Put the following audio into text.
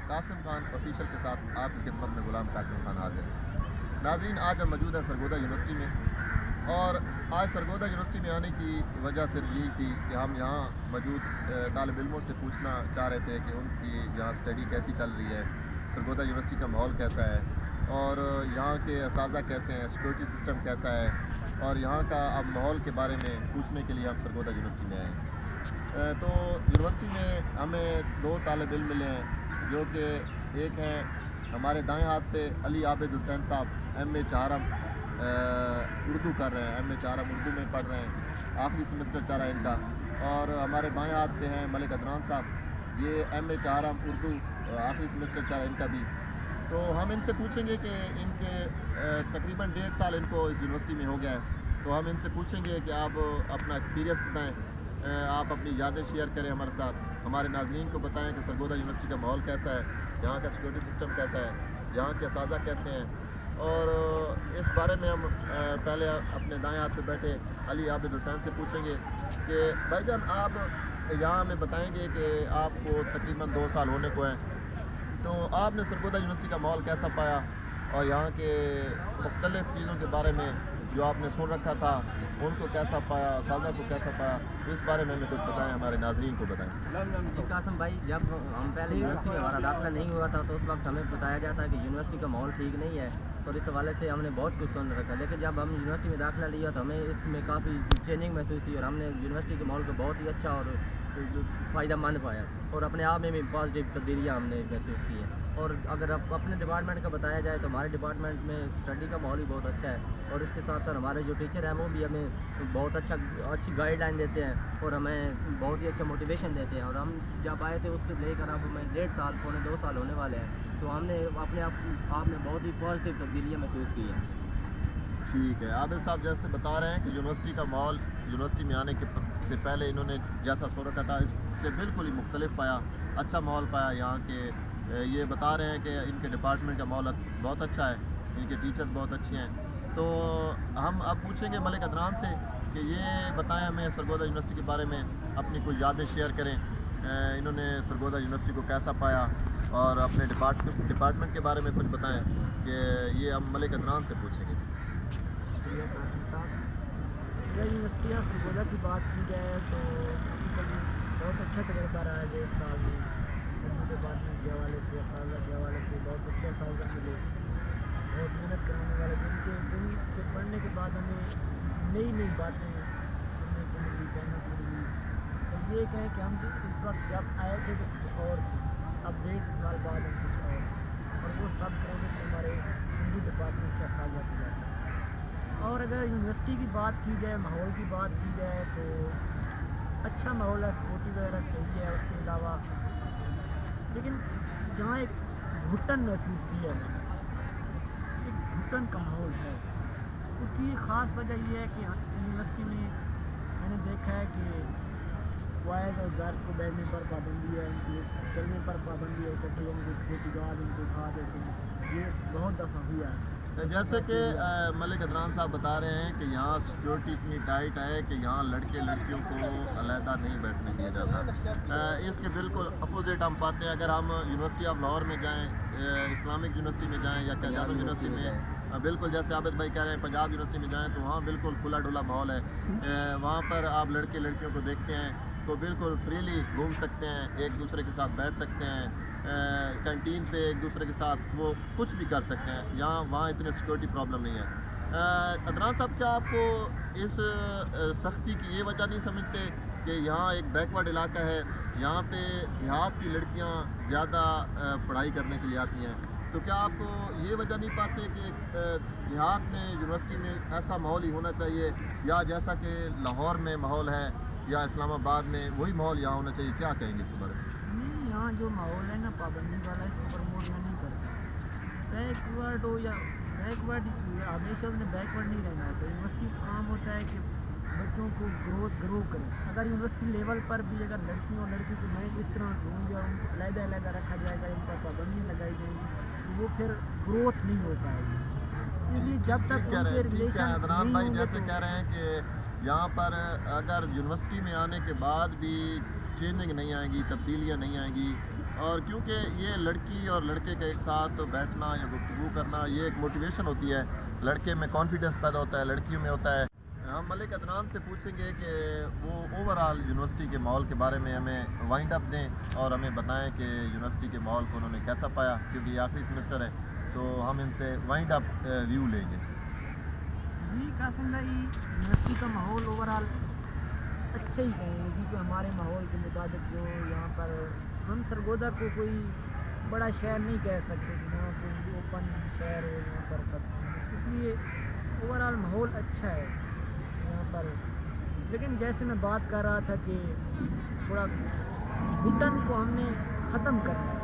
Qasim Khan official کے ساتھ آپ کی خدمت میں غلام قاسم خان حاضر ہے۔ ناظرین، آج ہم موجود ہیں سرگودا یونیورسٹی میں، اور آج سرگودا یونیورسٹی میں آنے کی وجہ صرف یہی تھی کہ ہم یہاں موجود طالب علموں سے پوچھنا چاہ رہے تھے کہ ان کی یہاں اسٹڈی کیسی چل رہی ہے، سرگودا یونیورسٹی کا ماحول کیسا ہے، اور یہاں کے اساتذہ کیسے ہیں، سیکورٹی سسٹم کیسا ہے، اور یہاں کا اب ماحول کے بارے میں پوچھنے کے لیے ہم سرگودا یونیورسٹی میں آئے ہیں۔ تو یونیورسٹی میں ہمیں 2 طالب علم ملے ہیں، جو کہ ایک ہیں ہمارے دائیں ہاتھ پہ علی عابد حسین صاحب، ایم اے چہارم اردو کر رہے ہیں، ایم اے چہارم اردو میں پڑھ رہے ہیں، آخری سمسٹر چل رہا ہے ان کا۔ اور ہمارے بائیں ہاتھ پہ ہیں ملک عدنان صاحب، یہ ایم اے چہارم اردو آخری سمسٹر چل رہا ہے ان کا بھی۔ تو ہم ان سے پوچھیں گے کہ ان کے تقریباً 1.5 سال ان کو اس یونیورسٹی میں ہو گیا ہے، تو ہم ان سے پوچھیں گے کہ آپ اپنا ایکسپیرینس بتائیں، آپ اپنی یادیں شیئر کریں ہمارے ساتھ، ہمارے ناظرین کو بتائیں کہ سرگودا یونیورسٹی کا ماحول کیسا ہے، یہاں کا سیکورٹی سسٹم کیسا ہے، یہاں کے اساتذہ کیسے ہیں۔ اور اس بارے میں ہم پہلے اپنے دائیں ہاتھ پہ بیٹھے علی عابد حسین سے پوچھیں گے کہ بھائی جان، آپ یہاں ہمیں بتائیں گے کہ آپ کو تقریباً 2 سال ہونے کو ہیں، تو آپ نے سرگودا یونیورسٹی کا ماحول کیسا پایا، اور یہاں کے مختلف چیزوں کے بارے میں جو آپ نے سن رکھا تھا ان کو کیسا پایا، اساتذہ کو کیسا پایا، اس بارے میں ہمیں کچھ بتائیں، ہمارے ناظرین کو بتائیں۔ جی قاسم بھائی، جب ہم پہلے یونیورسٹی میں ہمارا داخلہ نہیں ہوا تھا تو اس وقت ہمیں بتایا جاتا ہے کہ یونیورسٹی کا ماحول ٹھیک نہیں ہے، اور اس حوالے سے ہم نے بہت کچھ سن رکھا، لیکن جب ہم یونیورسٹی میں داخلہ لیا تو ہمیں اس میں کافی چینجنگ محسوس ہوئی، اور ہم نے یونیورسٹی کے ماحول کو بہت ہی اچھا اور فائدہ مند پایا، اور اپنے آپ میں بھی پازیٹیو تبدیلیاں ہم نے محسوس کی ہیں۔ اور اگر اب اپنے ڈپارٹمنٹ کا بتایا جائے تو ہمارے ڈپارٹمنٹ میں اسٹڈی کا ماحول بھی بہت اچھا ہے، اور اس کے ساتھ ساتھ ہمارے جو ٹیچر ہیں وہ بھی ہمیں بہت اچھی گائیڈ لائن دیتے ہیں، اور ہمیں بہت ہی اچھا موٹیویشن دیتے ہیں۔ اور ہم جب آئے تھے اس سے لے کر اب ہمیں 1.5 سال پونے 2 سال ہونے والے ہیں، تو ہم نے اپنے آپ میں بہت ہی پازیٹیو تبدیلیاں محسوس کی ہیں۔ ٹھیک ہے، عابد صاحب جیسے بتا رہے ہیں کہ یونیورسٹی کا ماحول یونیورسٹی میں آنے سے پہلے انہوں نے جیسا سو رکھا تھا اس سے بالکل ہی مختلف پایا، اچھا ماحول پایا یہاں کے۔ یہ بتا رہے ہیں کہ ان کے ڈپارٹمنٹ کا ماحول بہت اچھا ہے، ان کے ٹیچر بہت اچھے ہیں۔ تو ہم اب پوچھیں گے ملک عدنان سے کہ یہ بتائیں ہمیں سرگودا یونیورسٹی کے بارے میں، اپنی کوئی یادیں شیئر کریں، انہوں نے سرگودا یونیورسٹی کو کیسا پایا، اور اپنے ڈپارٹمنٹ کے بارے میں کچھ بتائیں، کہ یہ ہم ملک عدنان سے پوچھیں گے۔ یونیورسٹی آف سرگودا کی بات کی جائے تو بہت اچھا تجربہ رہا ہے 1.5 سال میں، اردو ڈپارٹمنٹ کے حوالے سے، اساتذہ کے حوالے سے بہت اچھے اساتذہ ملے، بہت محنت کرانے والے، جن سے پڑھنے کے بعد ہمیں نئی باتیں سننے کو ملی، جاننے کو ملی۔ اور یہ کہیں کہ ہم اس وقت جب آئے تھے تو کچھ اور تھے، اب 1.5 سال بعد ہم کچھ اور وہ سب کریڈٹ ہمارے اردو ڈپارٹمنٹ کے اساتذہ کی جاتی ہے۔ اور اگر یونیورسٹی کی بات کی جائے، ماحول کی بات کی جائے تو اچھا ماحول ہے، سیکورٹی وغیرہ صحیح ہے، اس کے علاوہ لیکن جہاں ایک گھٹن محسوس کی ہے میں نے، ایک گھٹن کا ماحول ہے، اس کی خاص وجہ یہ ہے کہ یونیورسٹی میں نے دیکھا ہے کہ بوائز اور گرلز کو بیٹھنے پر پابندی ہے، ان کے چلنے پر پابندی ہے، اکٹھے ان کو سیکورٹی گارڈ ان کو اٹھا دیتے ہیں، یہ بہت دفعہ ہوا ہے۔ جیسے کہ ملک عدنان صاحب بتا رہے ہیں کہ یہاں سیکیورٹی اتنی ٹائٹ ہے کہ یہاں لڑکے لڑکیوں کو علیحدہ نہیں بیٹھنے دیا جاتا، اس کے بالکل اپوزٹ ہم پاتے ہیں اگر ہم یونیورسٹی آف لاہور میں جائیں، اسلامک یونیورسٹی میں جائیں، یا قائد اعظم یونیورسٹی میں، بالکل جیسے عابد بھائی کہہ رہے ہیں پنجاب یونیورسٹی میں جائیں تو وہاں بالکل کھلا ڈھلا ماحول ہے، وہاں پر آپ لڑکے لڑکیوں کو دیکھتے ہیں تو بالکل فریلی گھوم سکتے ہیں، ایک دوسرے کے ساتھ بیٹھ سکتے ہیں، کینٹین پہ ایک دوسرے کے ساتھ وہ کچھ بھی کر سکتے ہیں، وہاں اتنے سیکورٹی پرابلم نہیں ہے۔ عدنان صاحب، کیا آپ کو اس سختی کی یہ وجہ نہیں سمجھتے کہ یہاں ایک بیکورڈ علاقہ ہے، یہاں پہ دیہات کی لڑکیاں زیادہ پڑھائی کرنے کے لیے آتی ہیں، تو کیا آپ کو یہ وجہ نہیں پاتے کہ دیہات میں یونیورسٹی میں ایسا ماحول ہی ہونا چاہیے، یا جیسا کہ لاہور میں ماحول ہے یا اسلام آباد میں وہی ماحول یہاں ہونا چاہیے؟ کیا کہیں گے اس بارے میں؟ نہیں، یہاں جو ماحول ہے نا پابندی والا، اس کو پرموٹ میں نہیں کرتا، بیکورڈ ہو یا بیکورڈ، ہمیشہ اس نے بیکورڈ نہیں رہنا ہے، تو یونیورسٹی کام ہوتا ہے کہ بچوں کو گرو کریں۔ اگر یونیورسٹی لیول پر بھی اگر لڑکی اور لڑکی کو میں اس طرح دوں گا، ان کو علیحدہ علیحدہ رکھا جائے گا، ان پر پابندی لگائی جائے گی، تو وہ پھر گروتھ نہیں ہو پائے گی، اس لیے جب تک ان کے ریلیشن عدنان نہیں بھائی ہوں گے جیسے کہہ رہے ہیں کہ یہاں پر اگر یونیورسٹی میں آنے کے بعد بھی چینجنگ نہیں آئے گی، تبدیلیاں نہیں آئیں گی، اور کیونکہ یہ لڑکی اور لڑکے کے ایک ساتھ بیٹھنا یا گفتگو کرنا یہ ایک موٹیویشن ہوتی ہے، لڑکے میں کانفیڈنس پیدا ہوتا ہے، لڑکیوں میں ہوتا ہے۔ ہم ملک عدنان سے پوچھیں گے کہ وہ اوور آل یونیورسٹی کے ماحول کے بارے میں ہمیں وائنڈ اپ دیں اور ہمیں بتائیں کہ یونیورسٹی کے ماحول کو انہوں نے کیسا پایا، کیونکہ یہ آخری سمسٹر ہے تو ہم ان سے وائنڈ اپ ویو لیں گے۔ جی قاسم بھائی، یونیورسٹی کا ماحول اوور آل اچھا ہی کہیں گے، کیونکہ ہمارے ماحول کے مطابق جو یہاں پر ہم سرگودا کو کوئی بڑا شہر نہیں کہہ سکتے کہ یہاں کوئی اوپن شہر ہو یہاں پر اس لیے اوور آل ماحول اچھا ہے یہاں پر۔ لیکن جیسے میں بات کر رہا تھا کہ تھوڑا گھٹن کو ہم نے ختم کرنا ہے،